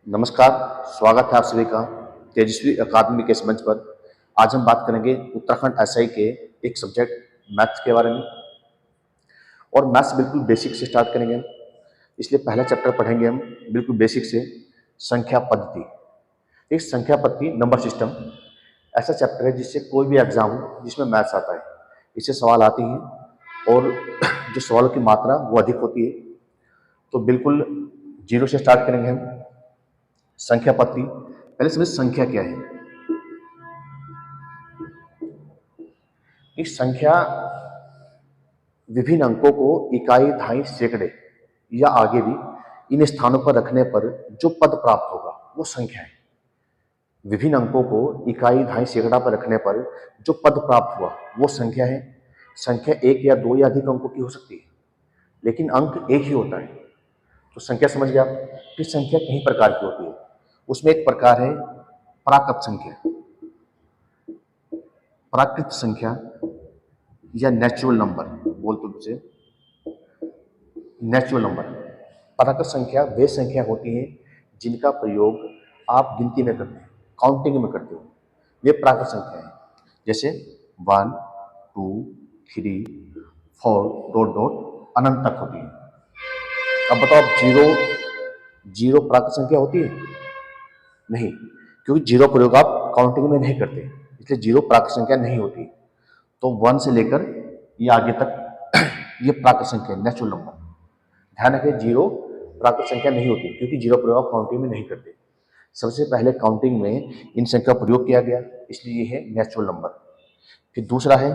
नमस्कार, स्वागत है आप सभी का तेजस्वी अकादमी के इस मंच पर। आज हम बात करेंगे उत्तराखंड एसआई के एक सब्जेक्ट मैथ्स के बारे में। और मैथ्स बिल्कुल बेसिक से स्टार्ट करेंगे हम। इसलिए पहला चैप्टर पढ़ेंगे हम बिल्कुल बेसिक से, संख्या पद्धति। एक संख्या पद्धति नंबर सिस्टम ऐसा चैप्टर है जिससे कोई भी एग्जाम हो जिसमें मैथ्स आता है, इससे सवाल आती हैं और जो सवालों की मात्रा वो अधिक होती है। तो बिल्कुल जीरो से स्टार्ट करेंगे हम। संख्या पद्धति, पहले समझ संख्या क्या है। एक संख्या विभिन्न अंकों को इकाई, दहाई, सैकड़े या आगे भी इन स्थानों पर रखने पर जो पद प्राप्त होगा वो संख्या है। विभिन्न अंकों को इकाई, दहाई, सैकड़ा पर रखने पर जो पद प्राप्त हुआ वो संख्या है। संख्या एक या दो या अधिक अंकों की हो सकती है, लेकिन अंक एक ही होता है। तो संख्या समझ गया आप कि संख्या कई प्रकार की होती है। उसमें एक प्रकार है प्राकृत संख्या, प्राकृत संख्या या नेचुरल नंबर बोलते हैं उसे। नेचुरल नंबर, प्राकृत संख्या वे संख्या होती हैं जिनका प्रयोग आप गिनती में करते हैं, काउंटिंग में करते हो, वे प्राकृत संख्या है। जैसे 1, 2, 3, 4 डॉट डॉट अनंत तक होती है। अब बताओ, जीरो जीरो प्राकृत संख्या होती है? नहीं, क्योंकि जीरो प्रयोग आप काउंटिंग में नहीं करते, इसलिए जीरो प्राकृत संख्या नहीं होती। तो 1 से लेकर ये आगे तक ये प्राकृत संख्या नेचुरल नंबर। ध्यान रखें, जीरो प्राकृत संख्या नहीं होती क्योंकि जीरो प्रयोग आप काउंटिंग में नहीं करते। सबसे पहले काउंटिंग में इन संख्या का प्रयोग किया गया, इसलिए ये है नेचुरल नंबर। फिर दूसरा है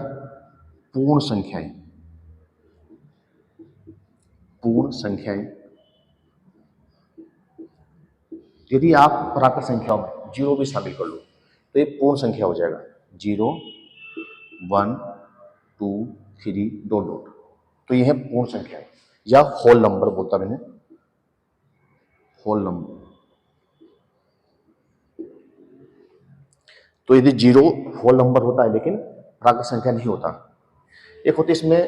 पूर्ण संख्याएं। पूर्ण संख्याएं, यदि आप प्राकृत संख्याओं में जीरो भी शामिल कर लो तो ये पूर्ण संख्या हो जाएगा। 0, 1, 2, 3 डॉट डॉट, तो ये है पूर्ण संख्या है या होल नंबर बोलता मैंने, होल नंबर। तो यदि जीरो होल नंबर होता है लेकिन प्राकृत संख्या नहीं होता। एक होती है इसमें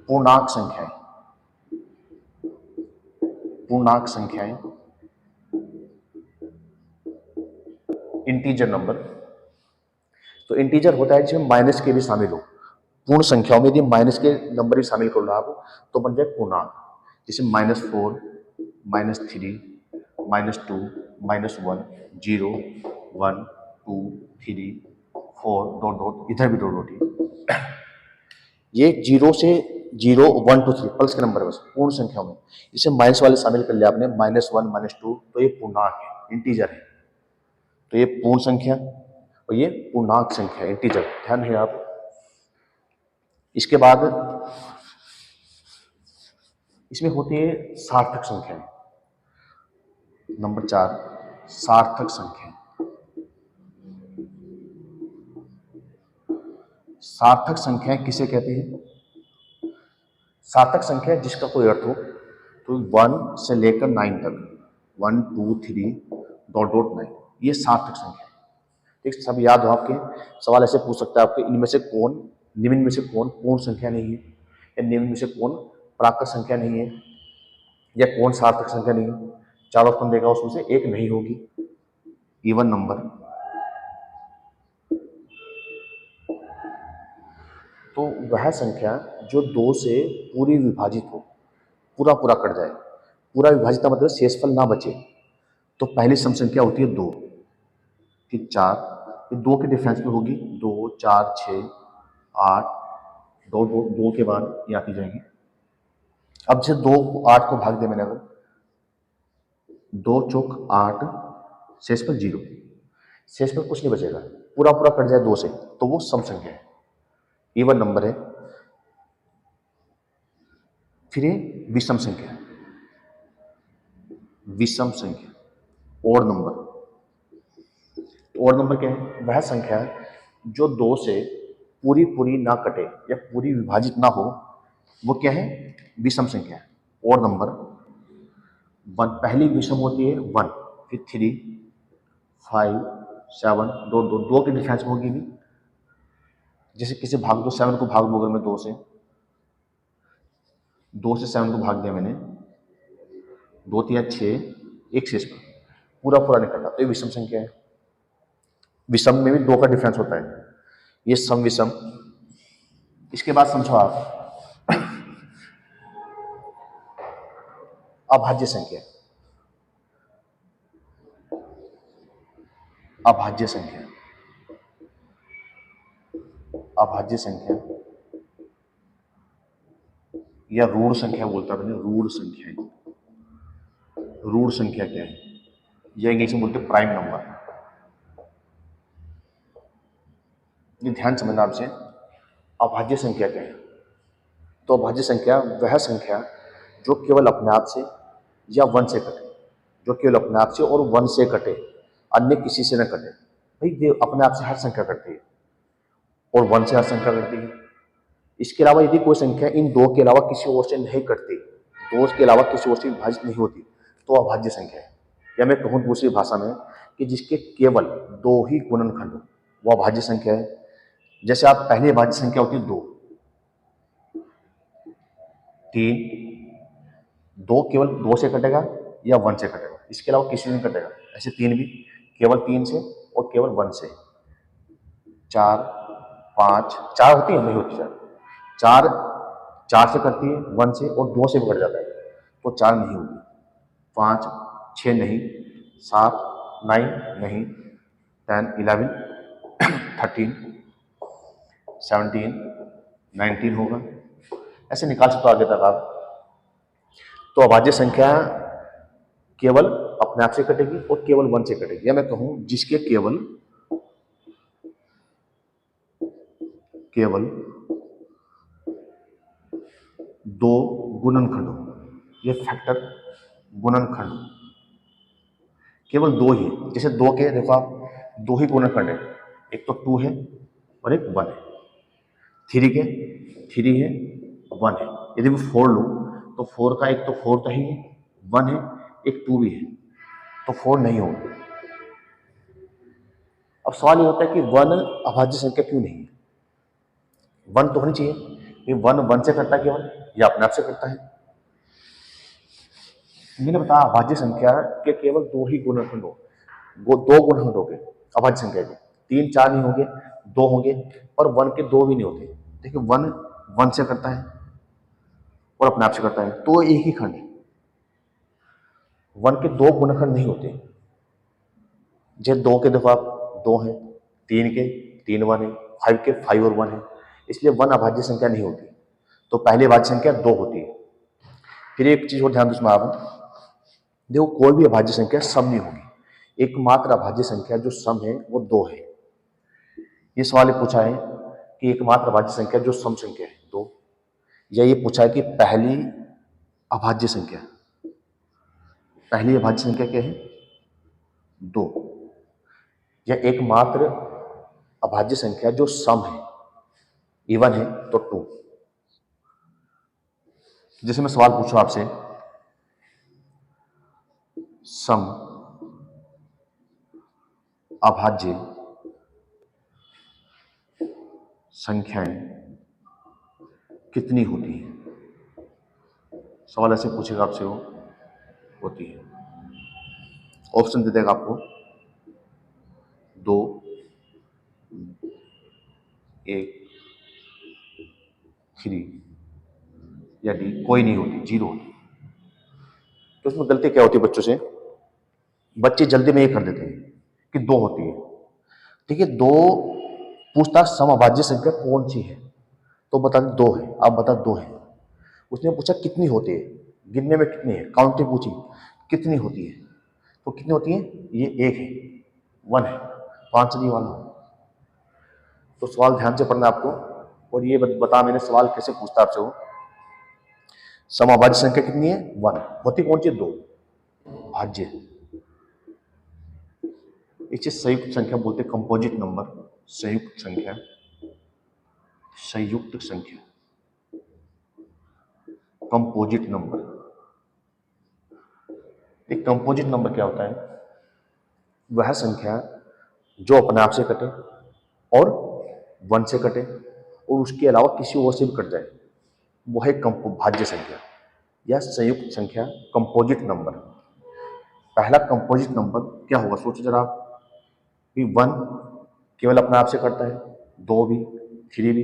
पूर्णांक संख्याएं। पूर्णांक संख्याएं, इंटीजर नंबर। तो इंटीजर होता है जिसमें माइनस के भी शामिल हो। पूर्ण संख्याओं में यदि माइनस के नंबर भी शामिल कर लो आप तो बन जाए पूर्णांक। जैसे -4, -3, -2, -1, 0, 1, 2, 3, 4 डॉट डॉट, इधर भी डॉट डॉट। ये 0 से 0, 1, 2, 3 पल्स के नंबर है बस पूर्ण संख्याओं में। इसे माइनस वाले शामिल कर लिया आपने, -1, -2, तो ये पूर्णांक है, इंटीजर है। तो ये पूर्ण संख्या और ये पूर्णांक संख्या, इंटीजर। ध्यान है आप। इसके बाद इसमें होती है सार्थक संख्याएं। नंबर 4, सार्थक संख्या। सार्थक संख्याएं किसे कहते हैं? सार्थक संख्या जिसका कोई अर्थ हो, तो 1 से लेकर 9 तक, 1, 2, 3 डॉट डॉट 9, ये सार्थक संख्या है। ठीक, सब याद हो आपके। सवाल ऐसे पूछ सकता है आपके, इनमें से कौन, निम्न में से कौन पूर्ण संख्या नहीं है, या निम्न में से कौन प्राकृत संख्या नहीं है, या कौन सार्थक संख्या नहीं है। 4 ऑप्शन देगा, उसमें से एक नहीं होगी। इवन नंबर, तो वह संख्या जो 2 से पूरी विभाजित हो, पूरा पूरा कट जाए। पूरा विभाजित का मतलब शेषफल ना बचे। तो पहली सम संख्या होती है 2, फिर 4, ये 2 के डिफरेंस में होगी, 2, 4, 6, 8, 2, 2, 2 के बाद ये आती जाएगी। अब जैसे 2 को 8 को भाग दे मैंने, अगर 2 चौक 8, शेषफल 0, शेषफल कुछ नहीं बचेगा, पूरा पूरा कट जाए 2 से, तो वो सम संख्या है, इवन नंबर है। फिर ये विषम संख्या, विषम संख्या, ओड नंबर। ओड नंबर क्या है? वह संख्या जो 2 से पूरी पूरी ना कटे या पूरी विभाजित ना हो, वो क्या है? विषम संख्या है, ओड नंबर। 1 पहली विषम होती है 1, फिर 3, 5, 7, 2, 2, 2 के डिफरेंस में होगी भी। जैसे किसी भाग दो, 7 को भाग दो अगर मैं 2 से 7 को भाग दिया मैंने, 2 3 6, एक शेष पर पूरा पूरा नहीं कटा, तो ये विषम संख्या है। विषम में भी 2 का डिफरेंस होता है, ये सम विषम। इसके बाद समझो आप अभाज्य संख्या। अभाज्य संख्या, अभाज्य संख्या या ऋण संख्या बोलता है, ऋण संख्या। ऋण संख्या क्या है, या इंग्लिश में बोलते हैं प्राइम नंबर। ये ध्यान समझना आपसे, अभाज्य संख्या क्या है। तो अभाज्य संख्या वह संख्या जो केवल अपने आप से या 1 से कटे, जो केवल अपने आप से और 1 से कटे, अन्य किसी से न कटे। भाई ये अपने आप से हर संख्या कटती है और 1 से हर संख्या कटती है। इसके अलावा यदि कोई संख्या इन 2 के अलावा किसी और से नहीं कटती, 2 के अलावा किसी और से विभाजित नहीं होती, तो अभाज्य संख्या है। या मैं कहूँ दूसरी भाषा में कि जिसके केवल 2 ही गुणनखंड हो, वो अभाज्य संख्या है। जैसे आप पहली अभाज्य संख्या होती है 2, 3, 2 केवल 2 से कटेगा या 1 से कटेगा, इसके अलावा किसी से नहीं कटेगा। ऐसे 3 भी केवल 3 से और केवल 1 से। 4, 5, 4 होती है, नहीं होती 4, 4 से कटती है, 1 से और 2 से भी कट जाता है, तो 4 नहीं होगी। 5, 6 नहीं, 7, 9 नहीं, 10, 11, 13, 17, 19 होगा। ऐसे निकाल सकते हो आगे तक आप। तो अभाज्य संख्या केवल अपने आप से कटेगी और केवल 1 से कटेगी। या मैं कहूं जिसके केवल 2 गुणनखंड हो, ये फैक्टर गुणनखंड केवल 2 ही। जैसे 2 के देखो आप 2 ही गुणनखंड है, एक तो 2 है और एक 1 है। 3 के 3 है, 1 है। यदि मैं 4 लूँ तो 4 का एक तो 4 तो ही है, 1 है, एक 2 भी है, तो 4 नहीं होगा। अब सवाल ये होता है कि 1 अभाज्य संख्या क्यों नहीं है। 1 तो होनी चाहिए, ये 1 से करता है केवल या अपने आप से करता है। मैंने बताया अभाज्य संख्या के केवल 2 ही गुणनखंड हो, वो 2 गुणनखंड हो गए अभाज्य संख्या के। 3 4 नहीं होंगे, 2 होंगे, और 1 के 2 भी नहीं होते। देखिए 1 से करता है और अपने आप से करता है, तो एक ही खंड है। 1 के 2 गुणनखंड नहीं होते। जैसे 2 के देखो आप 2 है, 3 के 3 1 है, 5 के 5 और 1 है, इसलिए 1 अभाज्य संख्या नहीं होती। तो पहली अभाज्य संख्या 2 होती है। फिर एक चीज और ध्यान दो इसमें आप, देखो कोई भी अभाज्य संख्या सम नहीं होगी। एकमात्र अभाज्य संख्या जो सम है वो 2 है। ये सवाल ये पूछा है कि एकमात्र अभाज्य संख्या जो सम संख्या है 2, या ये पूछा है कि पहली अभाज्य संख्या, पहली अभाज्य संख्या क्या है 2, या एकमात्र अभाज्य संख्या जो सम है इवन है तो 2। जैसे मैं सवाल पूछूं आपसे, सम अभाज्य संख्याएं कितनी होती हैं, सवाल ऐसे पूछेगा आपसे, वो होती है। ऑप्शन दे देगा आपको 2, 1, 3 या डी, कोई नहीं होती, 0 होती। तो इसमें गलती क्या होती है बच्चों से, बच्चे जल्दी में ये कर देते हैं कि 2 होती है। ठीक है, 2 पूछता समअभाज्य संख्या कौन सी है, तो बता 2 है, आप बता 2 है। उसने पूछा कितनी होती है, गिनने में कितनी है, काउंटिंग पूछी कितनी होती है, तो कितनी होती है, ये 1 है, 1 है, 5 नहीं वाला। तो सवाल ध्यान से पढ़ना आपको, और ये बता मैंने सवाल कैसे पूछता आपसे, वो समअभाज्य संख्या कितनी है 1, होती कौन सी 2, भाज्य। इसे संयुक्त संख्या बोलते, कंपोजिट नंबर, संयुक्त संख्या, संयुक्त संख्या, कंपोजिट नंबर। एक कंपोजिट नंबर क्या होता है, वह संख्या जो अपने आप से कटे और 1 से कटे और उसके अलावा किसी और से भी कट जाए, वह एक भाज्य संख्या। या संयुक्त संख्या, कंपोजिट नंबर। पहला कंपोजिट नंबर क्या होगा, सोचो जरा आप कि 1 केवल अपने आप से करता है, 2 भी, 3 भी,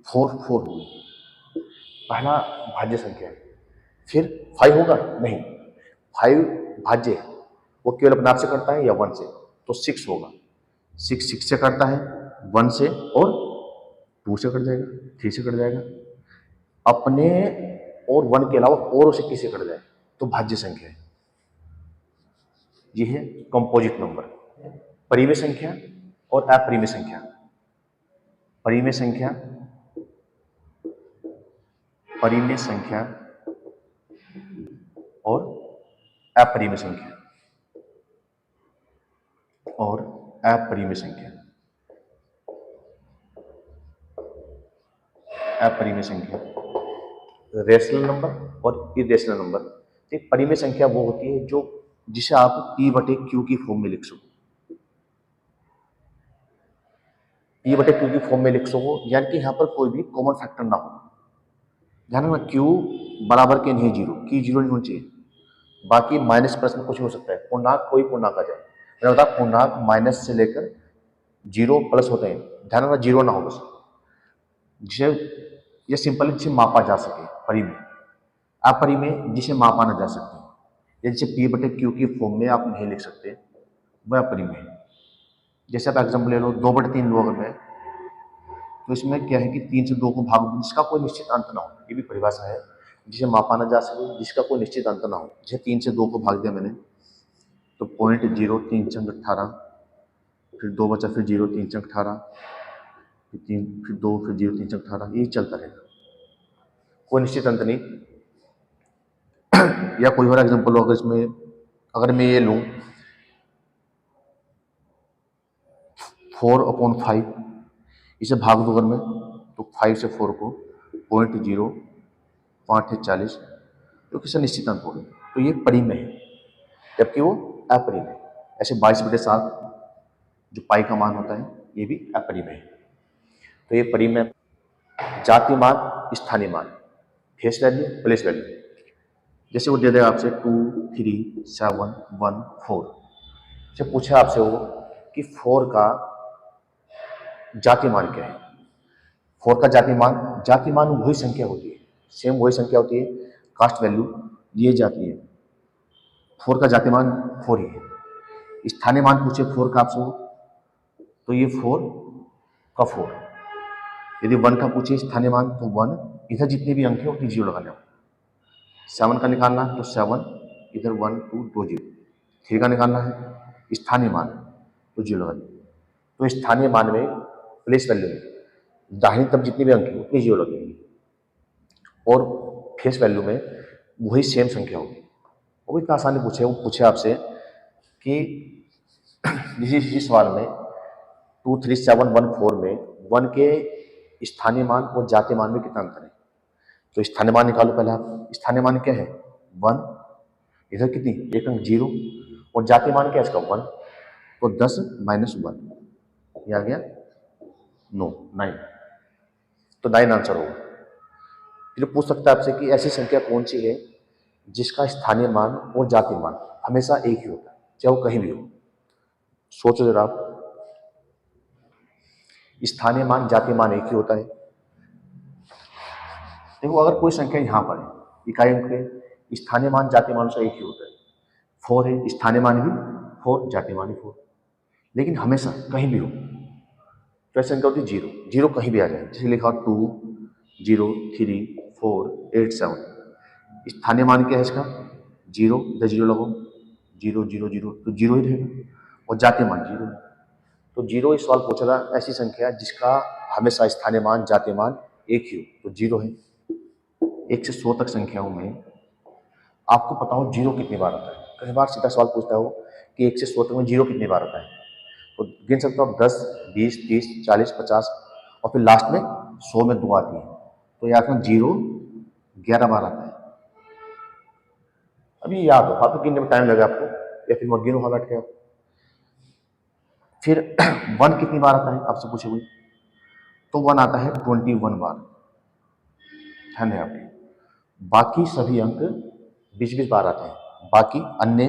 4 होगी, पहला भाज्य संख्या है। फिर 5 होगा नहीं, 5 भाज्य है, वो केवल अपने आप से करता है या 1 से, तो 6 होगा। 6 से करता है, 1 से और 2 से कट जाएगा, 3 से कट जाएगा, अपने और 1 के अलावा और उसे किसी से कट जाए तो भाज्य संख्या है। ये है कंपोजिट नंबर। परिमेय संख्या और अपरिमेय संख्या। परिमेय संख्या, परिमेय संख्या और अपरिमेय संख्या, और अपरिमेय संख्या, अपरिमेय संख्या, रेशनल नंबर और इरेशनल नंबर। तो परिमेय संख्या वो होती है जो जिसे आप P/Q की फॉर्म में लिख सको, P/Q की फॉर्म में लिख सको, यानी कि यहाँ पर कोई भी कॉमन फैक्टर ना हो। ध्यान रखना, Q बराबर के नहीं 0, की 0 नहीं होनी चाहिए। बाकी माइनस प्लस में कुछ हो सकता है, पूर्णांक कोई पूर्णांक आ जाए, मैंने बताया पूर्णांक माइनस से लेकर 0 प्लस होते हैं, ध्यान रखना 0 ना हो बस, जिसे ये सिंपल जिसे मापा जा सके, परिमेय। अपरिमेय जिसे मापा ना जा सकते, या जिसे P/Q की फॉर्म में आप नहीं लिख सकते, वह अपरिमेय है। जैसे आप एग्जाम्पल ले लो, 2/3 लो अगर मैं, तो इसमें क्या है कि 3 से 2 को भाग दो, जिसका कोई निश्चित अंत ना हो, ये भी परिभाषा है, जिसे मापा ना जा सके, जिसका कोई निश्चित अंत ना हो। जैसे 3 से 2 को भाग दिया मैंने, तो 0.0, 3 चंग 18, फिर 2 बचा, फिर 0, 3 चंग 18, फिर 3, फिर 2, फिर 0, 3 चंग 18, यही चलता रहेगा, कोई निश्चित अंत नहीं। या कोई और एग्जाम्पल लो, अगर मैं ये लूँ 4/5, इसे भाग दो अगर मैं, तो 5 से 4 को 0.0, 5 है 40, तो किसी निश्चित अंक हो गए, तो ये परिमेय है, जबकि वो अपरिमेय। ऐसे 22/7 जो पाई का मान होता है, ये भी अपरिमेय है। तो ये परिमेय। जाति मान, स्थानीय मान, फेस वैल्यू, प्लेस वैल्यू। जैसे वो दे देगा आपसे 2, 3, 7, 1, 4, से पूछा आपसे वो कि 4 का जाति मान क्या है। 4 का जाति मान वही संख्या होती है, सेम वही संख्या होती है, कास्ट वैल्यू ये जाती है। 4 का जाति मान 4 ही है। स्थानीय मान पूछे 4 का आपसे, तो ये 4 का 4। यदि 1 का पूछे स्थानीय मान, तो 1, इधर जितने भी अंक है उतनी 0 लगाने हो। 7 का निकालना है तो 7, इधर 1, 2, 2 0। 3 का निकालना है स्थानीय मान, तो 0 लगा दो। तो स्थानीय मान में, प्लेस वैल्यू में, दाहिनी तरफ जितने भी अंक है उतनी 0 लगेंगी, और फेस वैल्यू में वही सेम संख्या होगी। वो भी इतना आसानी पूछे, वो पूछे आपसे कि इसी सवाल में 2, 3, 7, 1, 4 में 1 के स्थानीय मान और जातीय मान में कितना अंतर है। तो स्थानीय मान निकालो पहले आप। स्थानीय मान क्या है 1, इधर कितनी, एक अंक 0, और जातीय मान क्या है इसका 1, तो 10 - 1, ये आ गया 9, तो 9 आंसर होगा। फिर पूछ सकता है आपसे कि ऐसी संख्या कौन सी है जिसका स्थानीय मान और जातीय मान हमेशा एक ही होता है, चाहे वो कहीं भी हो। सोचो जरा आप, स्थानीय मान जातीय मान एक ही होता है। देखो अगर कोई संख्या यहाँ पर है, इकाई अंक है, स्थानीय मान जातीय मान से एक ही होता है। 4 है, स्थानीय मान भी 4, जातीय मान भी 4, लेकिन हमेशा कहीं भी हो तो ऐसी संख्या होती है 0। 0 कहीं भी आ जाए, जैसे लिखा 2, 0, 3, 4, 8, 7। स्थानीय मान क्या है इसका 0, इधर 0 लगाओ, 0, 0, 0, तो 0 ही रहेगा, और जातीय मान 0 है। तो 0 इस सवाल पूछा था, ऐसी संख्या जिसका हमेशा स्थानीय मान जातीय मान एक ही हो, तो 0 है। 1 से 100 तक संख्याओं में आपको पता हो 0 कितनी बार आता है। कई बार सीधा सवाल पूछता हो कि 1 से 100 तक में 0 कितनी बार आता है, तो गिन सकते हो आप 10, 20, 30, 40, 50, और फिर लास्ट में 100 में 2 आती है, तो याद रखना 0 11 बार आता है। अभी याद हो, आप गिनने में टाइम लगा आपको, या फिर मैं गिनो बैठ के। फिर 1 कितनी बार आता है आपसे पूछे हुए, तो 1 आता है 21 बार, ध्यान है आपके। बाकी सभी अंक 20-20 बार आते हैं। बाकी अन्य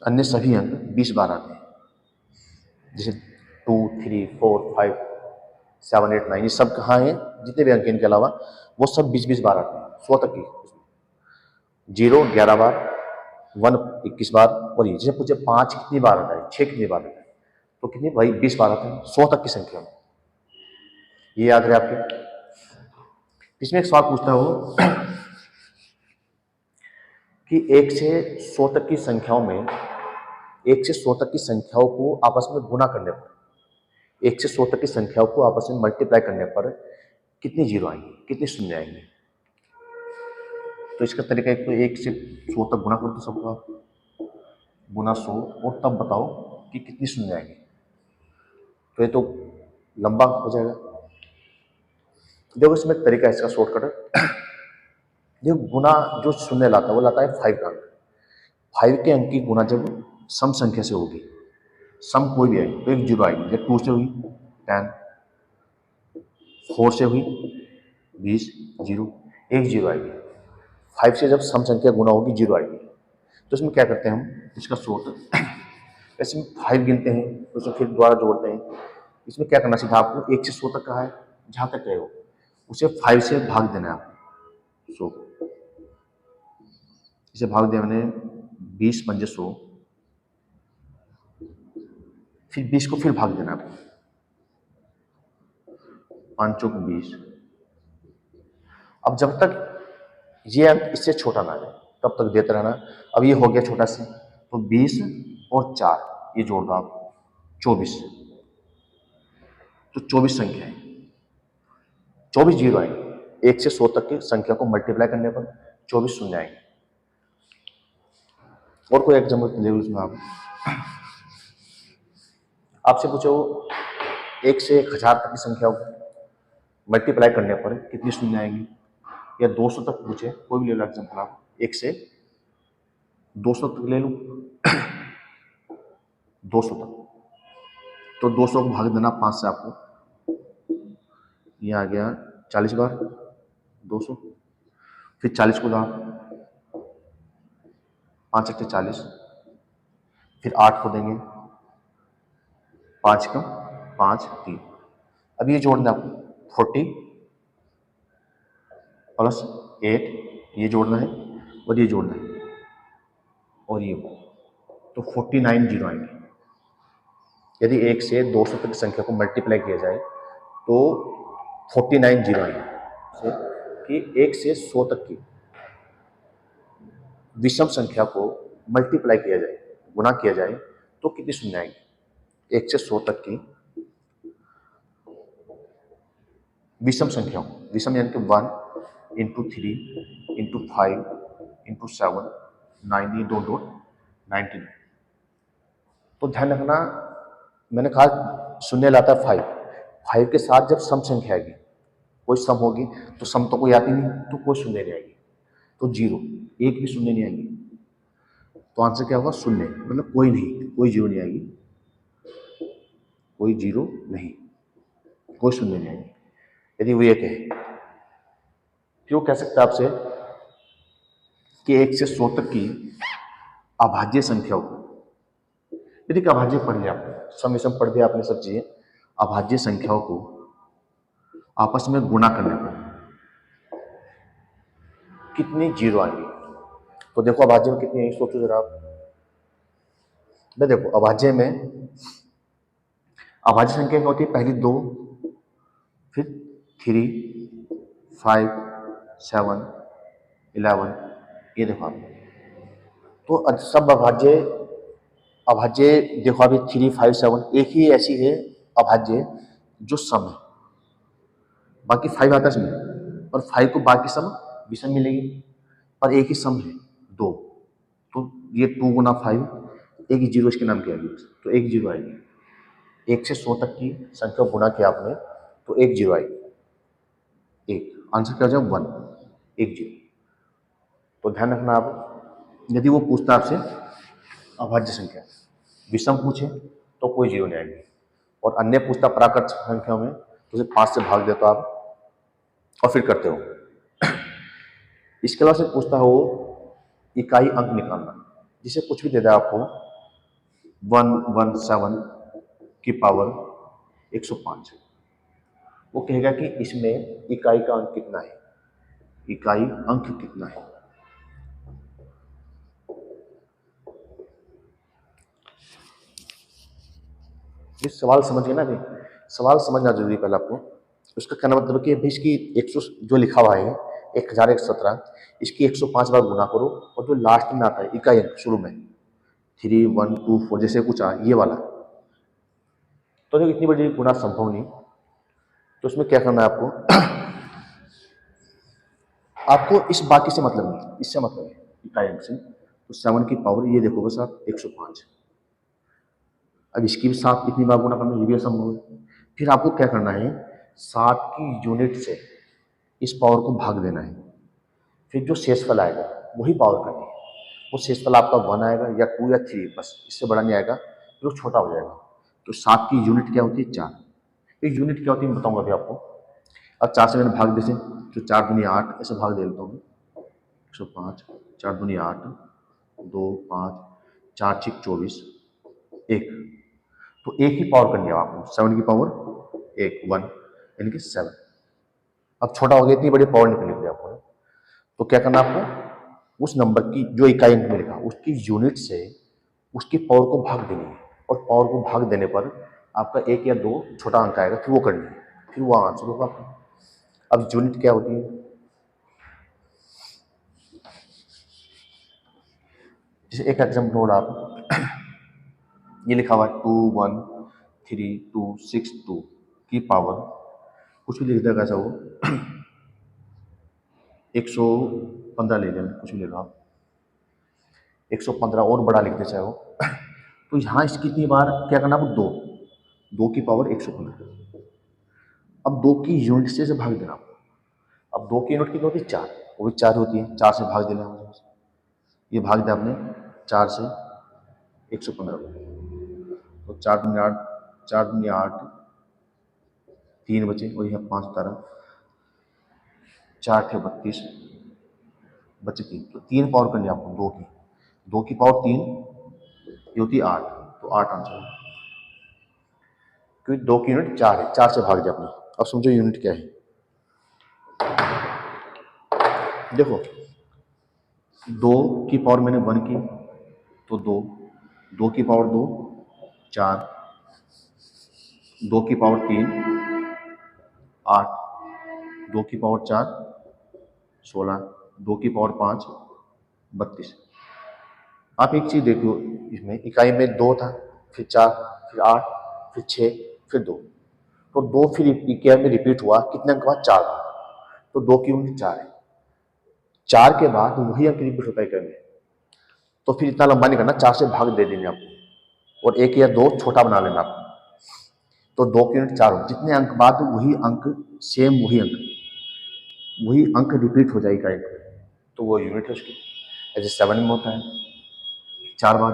अन्य सभी अंक 20 बार आते हैं। जैसे 2, 3, 4, 5, 7, 8, 9 ये सब कहाँ हैं? जितने भी अंक इनके अलावा वो सब 20-20 बार आते हैं, 100 तक की। 0 11 बार, 1 21 बार, और ये जैसे पूछे 5 कितनी बार आता है, 6 कितनी बार आता है, तो कितनी भाई 20 बार आते हैं, 100 तक की संख्या में। ये याद रहे आपके। इसमें एक सवाल पूछता हो कि 1 से 100 तक की संख्याओं में 1 से 100 तक की संख्याओं को आपस में गुणा करने पर, 1 से 100 तक की संख्याओं को आपस में मल्टीप्लाई करने पर कितनी जीरो आएंगी, कितनी शून्य आएंगे? तो इसका तरीका एक तो 1 से 100 तक गुणा कर दो सबको आप, गुना 100, और तब बताओ कि कितनी शून्य आएंगी। तो ये तो लंबा हो जाएगा। देखो इसमें तरीका है इसका शॉर्टकट। देखो गुना जो शून्य लाता है वो लाता है 5 का अंक। 5 के अंक की गुना जब सम संख्या से होगी, सम कोई भी आएगी तो एक जीरो आएगी। जब 2 से हुई 10, 4 से हुई 20, जीरो, एक जीरो आएगी। 5 से जब सम संख्या गुना होगी जीरो आएगी। तो इसमें क्या करते हैं हम, इसका शॉर्ट ऐसे 5 गिनते हैं तो उसमें फिर दोबारा जोड़ते हैं। इसमें क्या करना सीखा आपको, 1 से 100 तक कहा है, जहाँ तक गए हो उसे 5 से भाग देना है आपको। 100 इसे भाग दिया मैंने, 20 पंजे 100, फिर 20 को फिर भाग देना है आपको, 5 चौक 20। अब जब तक ये अंक इससे छोटा ना जाए तब तक देते रहना। अब ये हो गया छोटा से, तो 20 और 4 ये जोड़ दो आप, 24। तो 24 संख्या है, 24 जीरो आएंगे। 1 से 100 तक की संख्या को मल्टीप्लाई करने पर 24 शून्य आएंगे। और कोई एग्जाम्पल ले उसमें आप, आपसे पूछो 1 से 1000 तक की संख्या को मल्टीप्लाई करने पर कितनी शून्य आएंगी, या 200 तक पूछे, कोई भी ले लो एग्जाम्पल आप, 1 से 200 तक ले लो, 200 तक, तो 200 को भाग देना 5 से आपको, ये आ गया 40 बार 200। फिर 40 को आप 5 अट्ठे 40, फिर 8 को देंगे, 5 का 5 3। अब ये जोड़ना है आपको, 40 प्लस 8 ये जोड़ना है, और ये जोड़ना है, और ये, तो 49 जीरो आएंगे। यदि 1 से 200 तक की संख्या को मल्टीप्लाई किया जाए तो 49 जीरो आएंगे। कि 1 से 100 तक की विषम संख्या को मल्टीप्लाई किया जाए, गुणा किया जाए, तो कितनी शून्य आएंगी? 1 से 100 तक की विषम संख्याओं, विषम यानी कि 1 इंटू 3 इंटू 5 इंटू 7 9, ये 2 99। तो ध्यान रखना, मैंने कहा शून्य लाता है 5, 5 के साथ जब सम संख्या आएगी, कोई सम होगी, तो सम तो कोई आती नहीं, तो कोई शून्य नहीं आएगी, तो जीरो, एक भी शून्य नहीं आएगी। तो आंसर क्या होगा, शून्य, मतलब कोई नहीं, कोई जीरो नहीं आएगी, कोई जीरो नहीं, कोई शून्य नहीं आएगी। यदि वो ये कहे, क्यों कह सकता है आपसे कि 1 से 100 तक की अभाज्य संख्याओं को, यदि अभाज्य पढ़ लिया आपने, सम पढ़ दिया आपने, सब चीजें, अभाज्य संख्याओं को आपस में गुणा करने पर कितनी जीरो आएंगी? तो देखो अभाज्य में कितनी है, सोचो जरा आप। देखो अभाज्य में अभाज्य संख्या क्या होती है, पहली 2, फिर 3, 5, 7, 11, ये देखो आप। तो सब अभाज्य देखो अभी 3, 5, 7 एक ही ऐसी है अभाज्य जो सम है, बाकी 5 आता है इसमें, और 5 को बाकी सम विषम मिलेगी, और एक ही सम है 2, तो ये 2 गुना 5, एक ही जीरो इसके नाम की आएगी, तो एक जीरो आएगी। 1 से 100 तक की संख्या गुणा किया आपने तो एक जीरो आएगी, एक, आंसर क्या हो जाए 1, एक जीरो। तो ध्यान रखना आप, यदि वो पूछता आपसे अभाज्य संख्या, विषम पूछे तो कोई जीरो नहीं आएगी, और अन्य पूछता प्राकृत संख्या में तो उसे 5 से भाग देते हो आप और फिर करते हो। इसके अलावा से पूछता है वो इकाई अंक निकालना, जिसे कुछ भी दे दे आपको 117 की पावर 105, वो कहेगा कि इसमें इकाई का अंक कितना है, इकाई अंक कितना है। ये सवाल समझ गए ना भाई, सवाल समझना जरूरी पहले आपको। उसका कहना मतलब कि भाई इसकी 100 जो लिखा हुआ है 1117, इसकी 105 बार गुना करो, और जो लास्ट में आता है इकाई अंक शुरू में 3, 1, 2, 4 जैसे कुछ आ ये वाला, तो देखो इतनी बड़ी गुना संभव नहीं। तो उसमें क्या करना है आपको आपको इस बाकी से मतलब नहीं, इससे मतलब है इकाई अंक से। तो 7 की पावर ये देखो बस आप 105। अब इसकी भी 7 कितनी बार गुना करना, ये भी असंभव है। फिर आपको क्या करना है, 7 की यूनिट से इस पावर को भाग देना है, फिर जो शेषफल आएगा वही पावर करनी है। वो शेषफल आपका 1 आएगा या 2 या 3, बस इससे बड़ा नहीं आएगा, फिर वो छोटा हो जाएगा। तो 7 की यूनिट क्या होती है, 4। एक यूनिट क्या होती है मैं बताऊंगा अभी आपको। अब 4 से मैंने भाग देते, तो 4 दूनी 8, ऐसे भाग दे लेता हूँ 105, 4 दूनी 8, 2, 5, 4 6 24, 1। तो एक ही पावर करनी है आपको, 7 की पावर 1 यानी कि 7। अब छोटा हो गया, इतनी बड़ी पावर निकल गई आपको। तो क्या करना आपको, उस नंबर की जो इकाई अंक में लिखा उसकी यूनिट से उसकी पावर को भाग देनी है, और पावर को भाग देने पर आपका 1 या 2 छोटा अंक आएगा, फिर वो करनी है, फिर वो आंसर होगा आपका। अब यूनिट क्या होती है, जैसे एक एग्जाम्पल नोट आप ये लिखा हुआ है 2 1 3 2 6 2 की पावर कुछ भी लिख देगा ऐसा वो 115 ले लेना, कुछ भी ले लो आप 115 और बड़ा लिख दे चाहे वो। तो यहाँ इसकी कितनी बार क्या करना आपको, 2 की पावर 115। अब 2 की यूनिट से भाग देना आपको। अब 2 की यूनिट कितनी होती है, 4, वो भी 4 होती है, 4 से भाग देना है। ये भाग दिया आपने 4 से 115 को, तो 4 दूनी 8, 4 दूनी 8, 3 बचे, और यहाँ 5 तारा 4 थे 32 बचे 3। तो 3 पावर करनी है आपको 2 की पावर 3 ये होती है 8, तो 8 आंसर है, क्योंकि 2 की यूनिट 4 है, 4 से भाग दिया आपने। अब समझो यूनिट क्या है, देखो 2 की पावर मैंने 1 की, तो 2 की पावर 2 4, 2 की पावर 3 8, 2 की पावर 4 16, 2 की पावर 5 32। आप एक चीज देखो, इसमें इकाई में 2 था, फिर 4, फिर 8, फिर 6, फिर 2, तो 2 फिर इकाई में रिपीट हुआ, कितने अंक बाद, 4। तो 2 की यूनिट 4 है, 4 के बाद वही अंक रिपीट होता है इकाई में। तो फिर इतना लंबा नहीं करना, 4 से भाग दे देंगे आपको, और 1 या 2 छोटा बना लेना आप। तो 2 की यूनिट 4 हो, जितने अंक बाद वही अंक सेम, वही अंक रिपीट हो जाएगा इकाई में, तो वो यूनिट है उसकी। ऐसे 7 में होता है 4 बार।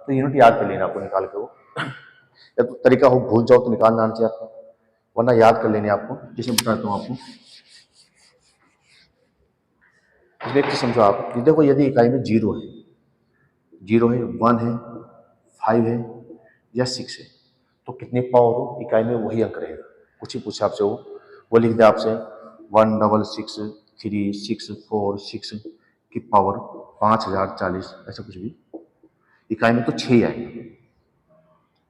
तो यूनिट याद कर लेना आपको निकाल के वो, या तो तरीका हो भूल जाओ तो निकालना आना चाहिए आपको, वरना याद कर लेने आपको। जिसमें बताता हूँ आपको, इसमें एक चीज समझो आप, देखो यदि इकाई में 0 है, 1 है, 5 है या 6 है, तो कितने पावर हो इकाई में वही अंक रहेगा। कुछ ही पूछा आपसे वो लिख दे आपसे 166 3 6 4 6 की पावर 5040, ऐसा कुछ भी, इकाई में तो 6 ही आएगा,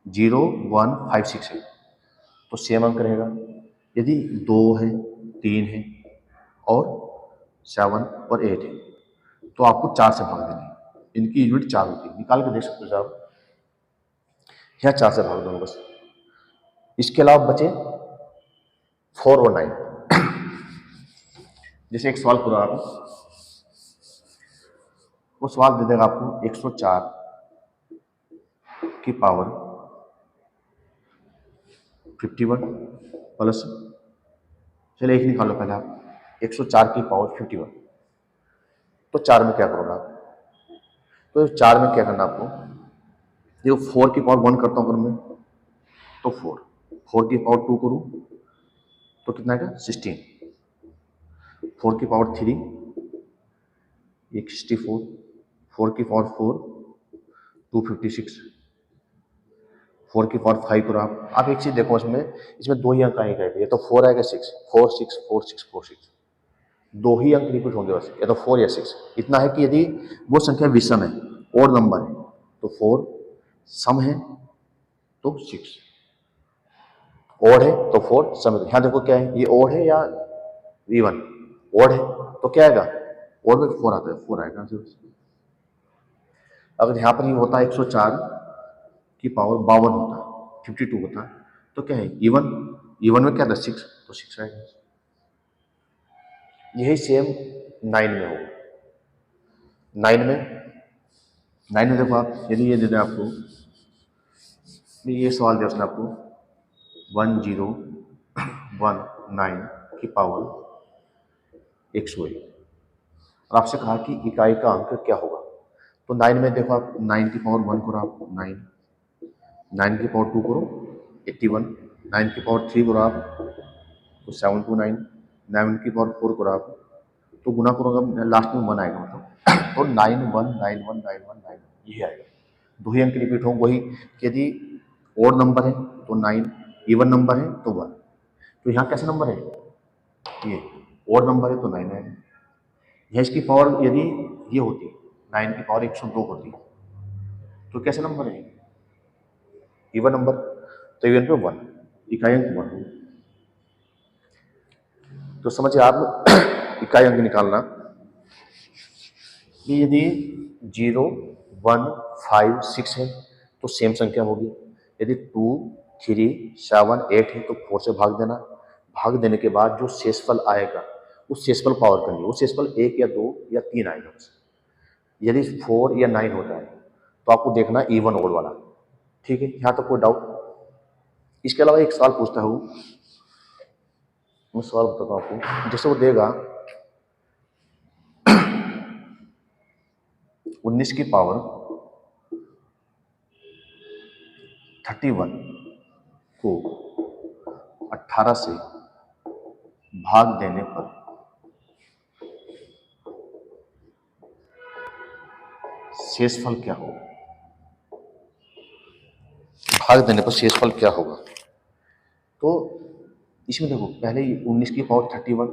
0 1 5 6 है, तो सेम अंक रहेगा। यदि 2 है, 3 है और 7 और 8 है, तो आपको 4 से भाग देना है, इनकी यूनिट 4 होती है, निकाल के देख सकते हो साहब, यहाँ 4 से भाग दो बस। इसके अलावा बचे 4 और 9। जैसे एक सवाल पूरा आप, वो सवाल दे देगा आपको 104 की पावर 51 प्लस, चलिए एक निकालो पहले आप, 104 की पावर 51। तो 4 में क्या करोगे आप, तो 4 में क्या करना आपको, देखो 4 की पावर 1 करता हूँ अगर मैं, तो 4 की पावर 2 करूँ तो कितना आएगा 16, 4 की पावर 3 एक 64, 4 की पावर 4 256, 4 की पावर 5 करो आप एक चीज देखो, इसमें दो ही अंक आएगा, ये तो 4 आएगा 6, 4 6 4 6 4 6, दो ही अंक रिपीट होंगे बस, या तो 4 या 6। इतना है कि यदि वो संख्या विषम है, और नंबर है तो 4, सम है तो 6, ओड है तो 4, सम है। यहाँ देखो क्या है, ये ओड है या इवन, ओड है तो क्या आएगा, ओड में 4 आता है, 4 आएगा। अगर यहाँ पर ये होता है 104 की पावर 52 होता, 52 होता, तो क्या है, इवन, इवन में क्या था 6, तो 6 आएगा। यही सेम 9 में होगा। 9 में देखो आप, यदि ये दे दें आपको, ये सवाल दिया उसने आपको 1019 की पावर 101, और आपसे कहा कि इकाई का अंक क्या होगा। तो 9 में देखो आप, 9 की पावर 1 करो आप 9, 9 की पावर 2 करो 81, 9 की पावर 3 करो आप तो 729, 9 की पावर 4 करो आप तो गुना करोगे लास्ट में 1 आएगा, मतलब तो 919191 यही आएगा। दो ही अंक रिपीट होंगे, वही यदि ओड नंबर है तो 9, इवन नंबर है तो 1। तो यहाँ कैसा नंबर है, ये ओड नंबर है तो 9 आएगा। यहाँ इसकी पावर यदि ये होती, 9 की पावर 102 होती, तो कैसा नंबर है, इवन नंबर, तो इवन पे 1, इकाई अंक 1। तो समझिए आप इकाई अंक निकालना कि यदि 0 1 5 6 है तो सेम संख्या होगी, यदि 2 3 7 8 है तो 4 से भाग देना, भाग देने के बाद जो शेषफल आएगा उस शेषफल पावर करनी, वो शेषफल 1 या 2 या 3 आएगा बस। यदि 4 या 9 होता है तो आपको देखना इवन ओड वाला, ठीक है, यहाँ तक कोई डाउट। इसके अलावा एक सवाल पूछता हूँ, मैं सवाल बताता हूँ आपको, जैसे वो देगा 19 की पावर 31 को 18 से भाग देने पर शेषफल क्या होगा, भाग देने पर शेषफल क्या होगा। तो इसमें देखो, पहले 19 की पावर 31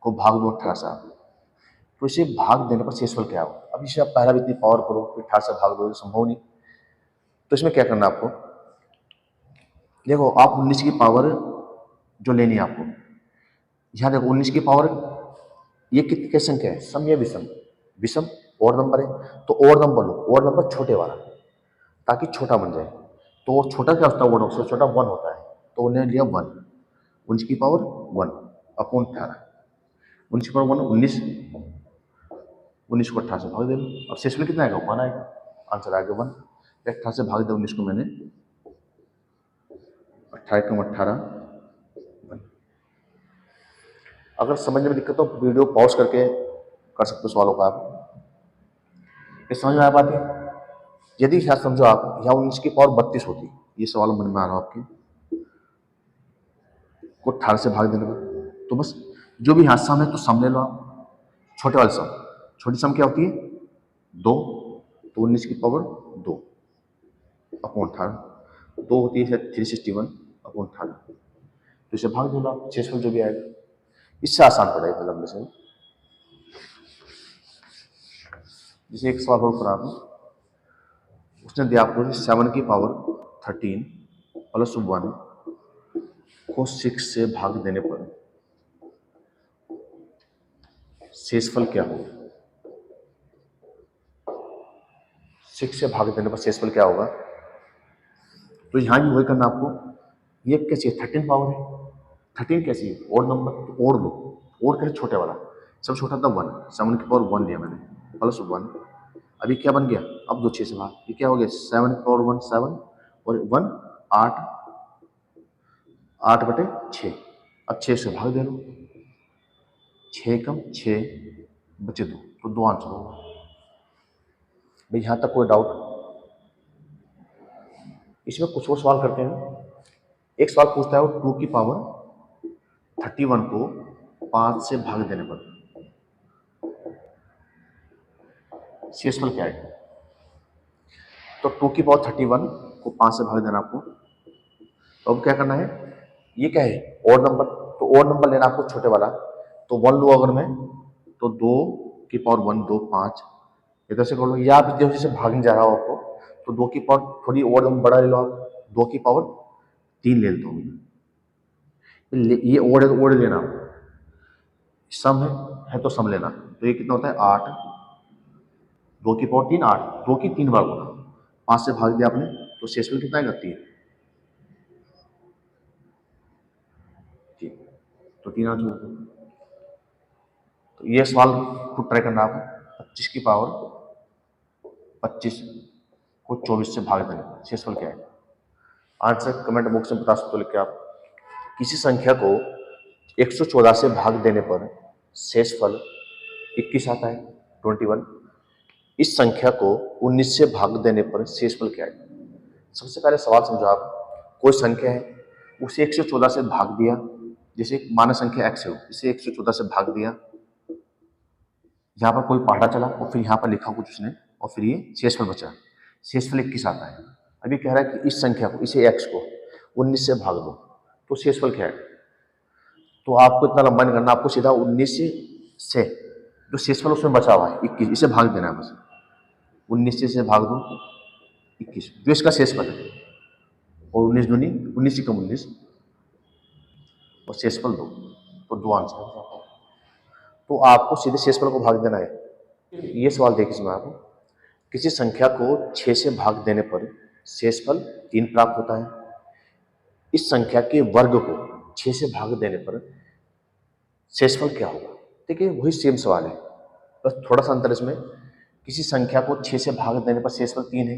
को भाग दो 18 से, तो इसे भाग देने पर शेषफल क्या होगा। अब इसे आप पहला भी इतनी पावर करो फिर 18 से भाग दो, ये संभव नहीं। तो इसमें क्या करना आपको, देखो आप 19 की पावर जो लेनी है आपको, यहाँ देखो 19 की पावर, ये कितनी संख्या है, सम या विषम, विषम और नंबर है तो और नंबर लो, और नंबर छोटे वाला ताकि छोटा बन जाए। तो छोटा क्या होता है, वन सबसे छोटा 1 होता है, तो उन्हें लिया 1, 19 की पावर 1 अपॉन 18, 19 की पावर 1 19, 19 को 18 से भाग दे लो, अब शेष में कितना आएगा, 1 आएगा, आंसर आ गया 1। 18 से भाग दे 19 को मैंने, 18 कम 18 1। अगर समझने में दिक्कत हो वीडियो पॉज करके कर सकते हो सवालों का आप, ये समझ में आ पाती है। यदि शायद समझो आप यहाँ 19 की पावर 32 होती, ये सवाल मन में आ रहा हो आपके, को 18 से भाग देने का, तो बस जो भी यहाँ सम है तो सम ले लो आप, छोटे वाले सम, छोटी सम क्या होती है 2, तो 19 की पावर 2 अपॉन 18, 2 होती है 361 अपॉन 18, तो इसे भाग दो आप, शेषफल जो भी आएगा, इससे आसान पड़ेगा लंबे से। जैसे एक सवाल और करा दूं, उसने दिया आपको 7 की पावर 13 प्लस 1 को 6 से भाग देने पर शेषफल क्या होगा। 6 से भाग देने पर शेषफल क्या होगा, तो यहाँ भी वही करना आपको। ये कैसी है, 13 पावर है, 13 कैसी है, और नंबर, तो और लो, और कैसे छोटे वाला, सब छोटा था 1, 7 की पावर 1 लिया मैंने प्लस 1, अभी क्या बन गया, अब 2 6 से भाग, ये क्या हो गया 7 की पावर 1 7 और 1 8, 8 बटे 6, अब 6 से भाग दे लो, 6 कम 6 बचे 2, तो 2 आंसर होगा। भाई यहाँ तक कोई डाउट। इसमें कुछ और सवाल करते हैं। एक सवाल पूछता है वो 2 की पावर 31 को 5 से भाग देने पर शेषफल क्या है? तो 2 की पावर 31 को 5 से भाग देना आपको। तो अब क्या करना है, ये क्या है, ओड नंबर, तो ओड नंबर लेना आपको छोटे वाला। तो 1 लो अगर मैं, तो 2 की पावर 1 2 5, इधर से कर लो, या आप जैसे भागने जा रहा हो आपको, तो 2 की पावर थोड़ी ओड नंबर बड़ा ले लो आप, 2 की पावर 3 ले लेता हूँ। ये ओड है तो ओड लेना, सम है तो सम लेना। तो ये कितना होता है 8, 2 की पावर 3 8, 2 की 3 बार गुना, 5 से भाग दिया आपने, तो शेषफल कितना आएगा 3। ठीक, तो 3 आंसर। तो ये सवाल खुद ट्राई करना आप। 25 को 24 से भाग देना, शेषफल क्या है? आंसर कमेंट बॉक्स में बता सकते हो लिख के आप। किसी संख्या को 114 से भाग देने पर शेषफल 21 आता है, 21। इस संख्या को 19 से भाग देने पर शेषफल क्या है? सबसे पहले सवाल समझो आप। कोई संख्या है, उसे 114 से भाग दिया, जैसे मानव संख्या x है, इसे 114 से भाग दिया, यहाँ पर कोई पहाड़ा चला और फिर यहाँ पर लिखा कुछ उसने, और फिर ये शेषफल बचा, शेषफल 21 आता है। अभी कह रहा है कि इस संख्या को, इसे x को 19 से भाग दो, तो शेषफल क्या है? तो आपको इतना लंबा नहीं करना, आपको सीधा 19 से जो शेषफल उसमें बचा हुआ है 21, इसे भाग देना है बस। 19 से भाग दो 21, जो इसका शेषफल है, और 19 दूनी 19 ही कम 19, और शेषफल 2, तो 2 आंसर। तो आपको सीधे शेषफल को भाग देना है। ये सवाल देखिए इसमें आप, किसी संख्या को 6 से भाग देने पर शेषफल 3 प्राप्त होता है। इस संख्या के वर्ग को 6 से भाग देने पर शेषफल क्या होगा? देखिए वही सेम सवाल है, बस थोड़ा सा अंतर इसमें। किसी संख्या को 6 से भाग देने पर शेषफल 3 है,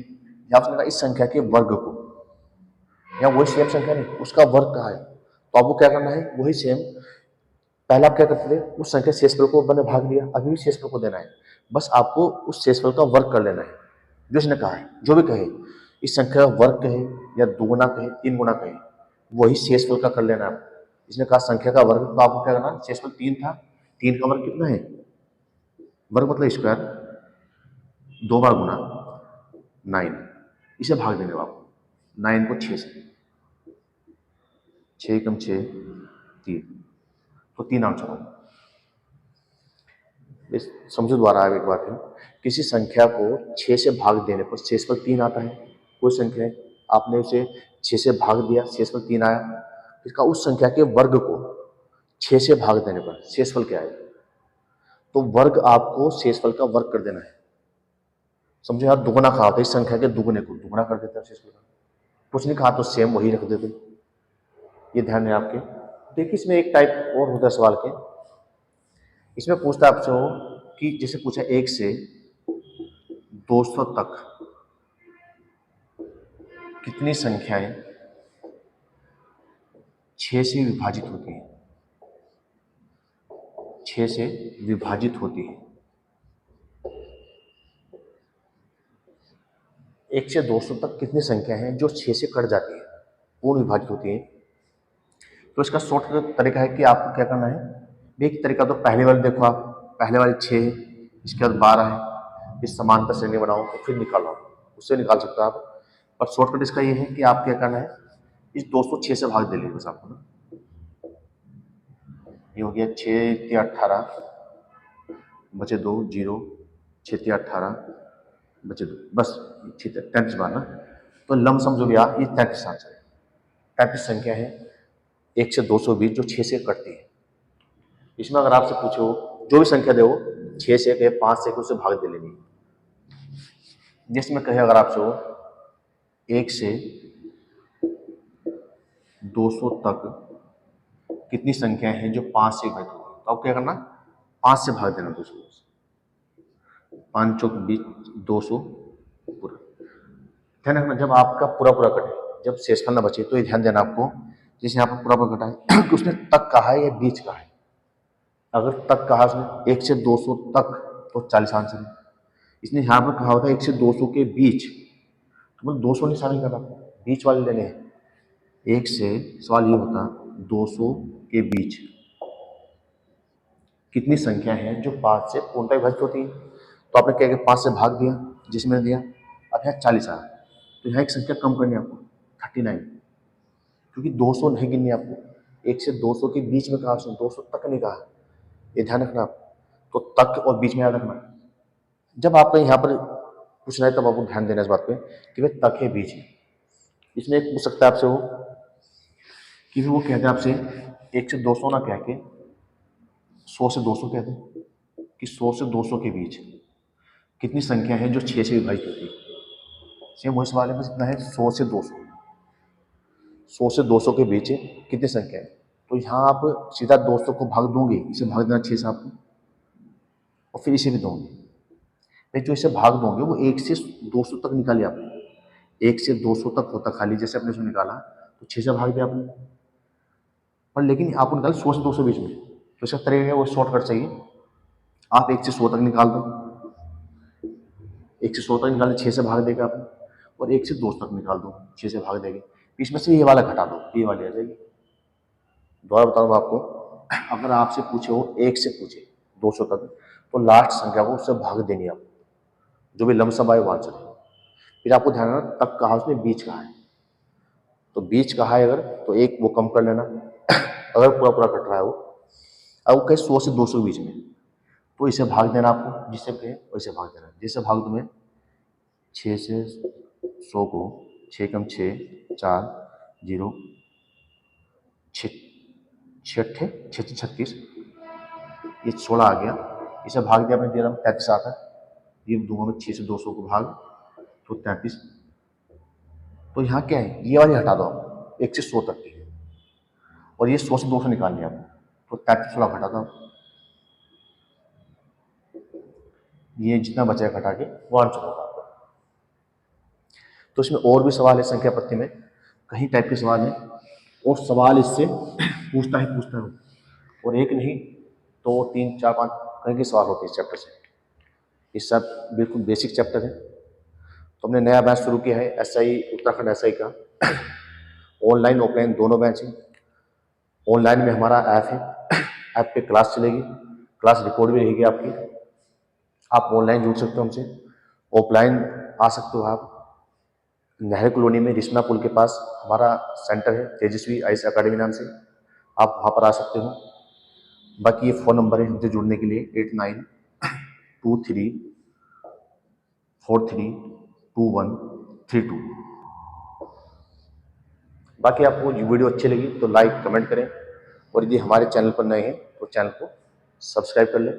या उसने कहा इस संख्या के वर्ग को, या वही सेम संख्या नहीं, उसका वर्ग कहा है, तो आपको क्या करना है, वही सेम। पहले आप क्या करते थे, उस संख्या शेषफल को मैंने भाग लिया, अभी भी शेषफल को देना है, बस आपको उस शेषफल का वर्ग कर लेना है जो इसने कहा है। जो भी कहे, इस संख्या का वर्ग कहे या 2 गुना कहे 3 गुना कहे, वही शेषफल का कर लेना है। इसने कहा संख्या का वर्ग, तो आपको क्या करना, शेषफल 3 था, 3 का वर्ग कितना है, वर्ग मतलब स्क्वायर, 2 बार गुना 9, इसे भाग देंगे आप 9 को 6 से, 6 कम 6 3, तो 3 आंसर होगा। समझो दोबारा एक बार फिर, किसी संख्या को 6 से भाग देने पर शेषफल 3 आता है। कोई संख्या है, आपने उसे 6 से भाग दिया, शेषफल 3 आया, इसका उस संख्या के वर्ग को 6 से भाग देने पर शेषफल क्या आएगा? तो वर्ग आपको शेषफल का वर्ग कर देना है। समझो यार, दुगुना कहा था, इस संख्या के दुगुने को दुगुना कर देते हैं शेषफल का। कुछ नहीं कहा तो सेम वही रख देते, ये ध्यान है आपके। देखिए इसमें एक टाइप और होता है सवाल के, इसमें पूछता है आपसे वो कि जैसे पूछा 1 से 200 तक कितनी संख्याएं 6 से विभाजित होती हैं, 6 से विभाजित होती है। 1 से 200 तक कितनी संख्या हैं जो 6 से कट जाती है, पूर्ण विभाजित होती है? तो इसका शॉर्ट तरीका है कि आपको क्या करना है, एक तरीका तो पहले वाले देखो आप, पहले वाले 6 है, इसके बाद 12 है, इस समांतर श्रेणी बनाओ तो फिर निकालो, उससे निकाल सकते हो आप। पर शॉर्टकट इसका ये है कि आप क्या करना है, इस 206 से भाग दे लीजिए बस आपको ना। ये हो गया 6 या 18 बचे 2 0, 6 या 18 बचे 2, बस 33 बार ना। तो लमसम जो भी आ, ये 33 आंसर है। 33 संख्या है 1 से 220 जो 6 से कटती है। इसमें अगर आपसे पूछो जो भी संख्या दे, 6 से कहे 5 से उसे भाग दे लेनी। जिसमें कहे अगर आपसे वो 1 से 200 तक कितनी संख्याएं हैं जो 5 से विभाजित होती है, तो आप क्या करना, 5 से भाग देना 200, 5 चौक 20 200 पूरा। ध्यान रखना जब आपका पूरा पूरा कटे, जब शेषफल ना बचे, तो ये ध्यान देना आपको, जैसे यहाँ पर पूरा पूरा कटा है कि उसने तक कहा है या बीच कहा है। अगर तक कहा उसने 1 से 200 तक, तो 40 आंसर है। इसने यहाँ पर कहा होता है 1 से 200 के बीच, तो मतलब 200 नहीं शामिल करना, बीच वाले लेने हैं। 1 से सवाल ये होता 200 के बीच कितनी संख्या है जो 5 से पूर्णतः विभाजित होती है। तो आपने क्या किया, 5 से भाग दिया, जिसमें मैंने दिया। अब यहाँ 40 आया, तो यहाँ एक संख्या कम करनी है आपको, 39, क्योंकि 200 नहीं गिननी है आपको। 1 से 200 के बीच में कहा, उसने 200 तक नहीं कहा, ये ध्यान रखना आप। तो तक और बीच में याद रखना। जब आपका यहाँ पर पूछना है तब आपको ध्यान देना इस बात पे कि भाई तक है, बीच है। इसमें एक पूछ सकता है आपसे वो कि वो कहते हैं आपसे 1 से 200 ना कह के 100 से 200 कहते हैं, कि 100 से 200 के बीच कितनी संख्या है जो 6 से विभाजित होती है। सेम वही सवाल है, बस इतना है, 100 से 200, 100 से 200 के बीच कितनी संख्या है। तो यहाँ आप सीधा 200 को भाग दोगे, इसे भाग देना 6 से आपको, और फिर इसे भी दोगे। नहीं, जो इसे भाग दोगे वो 1 से 200 तक निकालिए आपने। 1 से 200 तक होता खाली, जैसे आपने उसमें निकाला तो 6 से भाग दिया आपने। पर लेकिन आपको निकाला 100 से 200 बीच में, तो इसका तरीका वो शॉर्टकट चाहिए। आप 1 से 100 तक निकाल दो, 1 से 100 तक निकाल 6 से भाग देगा आपने, और 1 से 200 तक निकाल दो, 6 से भाग देगी। बीच में से ये वाला घटा दो, ये वाली आ जाएगी। दोबारा बताऊँ आपको, अगर आपसे पूछे वो 1 से पूछे 200 तक, तो लास्ट संख्या को उससे भाग देनी है आपको, जो भी लमसम आए वो आंसर है। फिर आपको ध्यान रखना तक कहा, उसने बीच कहा है, तो बीच कहा है अगर, तो एक वो कम कर लेना। अगर पूरा पूरा कट रहा है वो, अब वो कहे 100 से 200 के बीच में, तो इसे भाग देना आपको, जिससे कहे वैसे भाग देना। जिससे भाग दो में 6 से 100 को 6 कम 6 4 0 6 6 36, ये 16 आ गया। इसे भाग दिया आपने, दिया 33 आता है। ये दूंगा मैं 6 से 200 को भाग, तो 33। तो यहाँ क्या है, ये वाली हटा दो आप, 1 से 100 तक की, और ये 100 से 200 निकाल लिया आपने, तो 33 16 घटा दो, ये जितना बचा घटा के वो आंसर होगा आपका। तो इसमें और भी सवाल है संख्या पत्ती में, कई टाइप के सवाल हैं, और सवाल इससे पूछता है, और एक नहीं 2 3 4 5 कई के सवाल होते हैं इस चैप्टर से। ये सब बिल्कुल बेसिक चैप्टर है। तो हमने नया बैच शुरू किया है एसआई, उत्तराखंड एसआई का। ऑनलाइन ऑफलाइन दोनों बैच हैं। ऑनलाइन में हमारा ऐप है, ऐप पे क्लास चलेगी, क्लास रिकॉर्ड भी रहेगी आपकी। आप ऑनलाइन जुड़ सकते हो हमसे, ऑफलाइन आ सकते हो आप। नेहरू कॉलोनी में रिश्ना पुल के पास हमारा सेंटर है, तेजस्वी आईएएस अकेडमी नाम से, आप वहाँ पर आ सकते हो। बाकी ये फ़ोन नंबर है हमसे जुड़ने के लिए 8923432132। बाकी आपको वीडियो अच्छी लगी तो लाइक कमेंट करें, और यदि हमारे चैनल पर नए हैं तो चैनल को सब्सक्राइब कर लें।